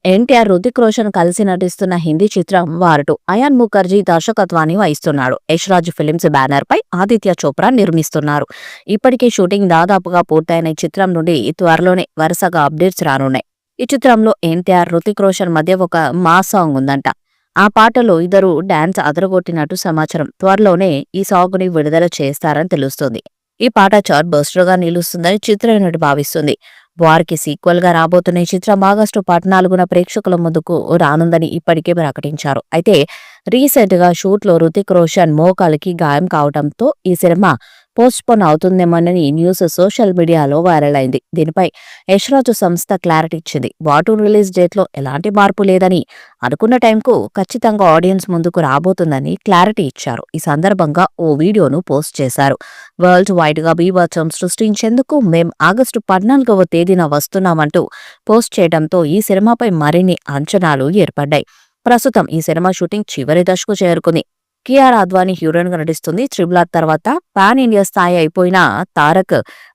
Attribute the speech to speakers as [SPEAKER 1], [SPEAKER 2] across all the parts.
[SPEAKER 1] ఎన్టీఆర్, హృతిక్ రోషన్ కలిసి నటిస్తున్న హిందీ చిత్రం వార్ 2. అయాన్ ముఖర్జీ దర్శకత్వాన్ని వహిస్తున్నాడు. యష్ రాజ్ ఫిలిమ్స్ బ్యానర్ పై ఆదిత్య చోప్రా నిర్మిస్తున్నారు. ఇప్పటికే షూటింగ్ దాదాపుగా పూర్తయిన ఈ చిత్రం నుండి త్వరలోనే వరుసగా అప్డేట్స్ రానున్నాయి. ఈ చిత్రంలో ఎన్టీఆర్, హృతిక్ రోషన్ మధ్య ఒక మాస్ సాంగ్ ఉందంట. ఆ పాటలో ఇద్దరు డాన్స్ అదరగొట్టినట్టు సమాచారం. త్వరలోనే ఈ సాంగ్ ని విడుదల చేస్తారని తెలుస్తుంది. ఈ పాట చార్ట్ బస్టర్ గా నిలుస్తుందని చిత్ర యూనిట్ భావిస్తుంది. వార్కి సీక్వెల్ గా రాబోతున్న ఈ చిత్రం ఆగస్టు 14న ప్రేక్షకుల ముందుకు రానుందని ఇప్పటికే ప్రకటించారు. అయితే రీసెంట్ గా షూట్ లో హృతిక్ రోషన్ మోకాలికి గాయం కావడంతో ఈ సినిమా పోస్ట్ పోన్ అవుతుందేమోనని న్యూస్ సోషల్ మీడియాలో వైరల్ అయింది. దీనిపై యష్ రాజ్ సంస్థ క్లారిటీ ఇచ్చింది. వార్ 2 రిలీజ్ డేట్ లో ఎలాంటి మార్పు లేదని, అనుకున్న టైంకు ఖచ్చితంగా ఆడియన్స్ ముందుకు రాబోతుందని క్లారిటీ ఇచ్చారు. ఈ సందర్భంగా ఓ వీడియోను పోస్ట్ చేశారు. వరల్డ్ వైడ్ గా బీభత్సం సృష్టించేందుకు మేం ఆగస్టు 14వ తేదీన వస్తున్నామంటూ పోస్ట్ చేయడంతో ఈ సినిమాపై మరిన్ని అంచనాలు ఏర్పడ్డాయి. ప్రస్తుతం ఈ సినిమా షూటింగ్ చివరి దశకు చేరుకుంది. కియారా అద్వానీ హీరోయిన్ గా నటిస్తుంది. RRR తర్వాత పాన్ ఇండియా స్థాయి అయిపోయిన తారక్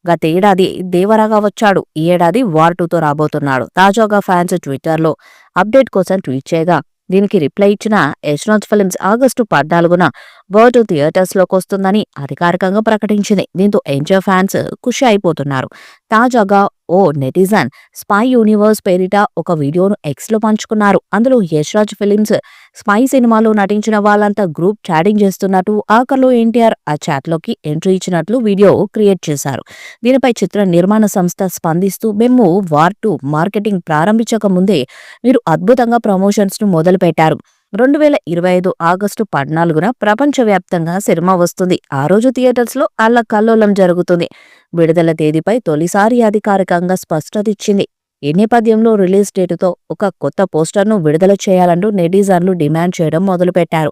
[SPEAKER 1] గతేడాది దేవరాగా వచ్చాడు. ఈ ఏడాది వార్ 2తో రాబోతున్నాడు. తాజాగా ఫ్యాన్స్ ట్విట్టర్లో అప్డేట్ కోసం ట్వీట్ చేయగా దీనికి రిప్లై ఇచ్చిన యష్ రాజ్ ఫిల్మ్స్ ఆగస్టు 14న వార్ 2 థియేటర్స్ లోకి వస్తుందని అధికారికంగా ప్రకటించింది. దీంతో ఎంజాయ్ ఫ్యాన్స్ ఖుషి అయిపోతున్నారు. తాజాగా ఓ నెటిజన్ స్పై యూనివర్స్ పేరిట ఒక వీడియోను ఎక్స్ లో పంచుకున్నారు. అందులో యష్ రాజ్ ఫిలిమ్స్ స్పై సినిమాలో నటించిన వాళ్ళంతా గ్రూప్ చాటింగ్ చేస్తున్నట్టు, ఆఖర్లో ఎన్టీఆర్ ఆ చాట్లోకి ఎంట్రీ ఇచ్చినట్లు వీడియో క్రియేట్ చేశారు. దీనిపై చిత్ర నిర్మాణ సంస్థ స్పందిస్తూ మేము వార్ 2 మార్కెటింగ్ ప్రారంభించక ముందే మీరు అద్భుతంగా ప్రమోషన్స్ ను మొదలుపెట్టారు. 2025 ఆగస్టు 14న ప్రపంచవ్యాప్తంగా సినిమా వస్తుంది. ఆ రోజు థియేటర్స్ లో అల్లకల్లోలం జరుగుతుంది. విడుదల తేదీపై తొలిసారి అధికారికంగా స్పష్టత ఇచ్చింది. ఈ నేపథ్యంలో రిలీజ్ డేటుతో ఒక కొత్త పోస్టర్ను విడుదల చేయాలంటూ నెటిజన్లు డిమాండ్ చేయడం మొదలుపెట్టారు.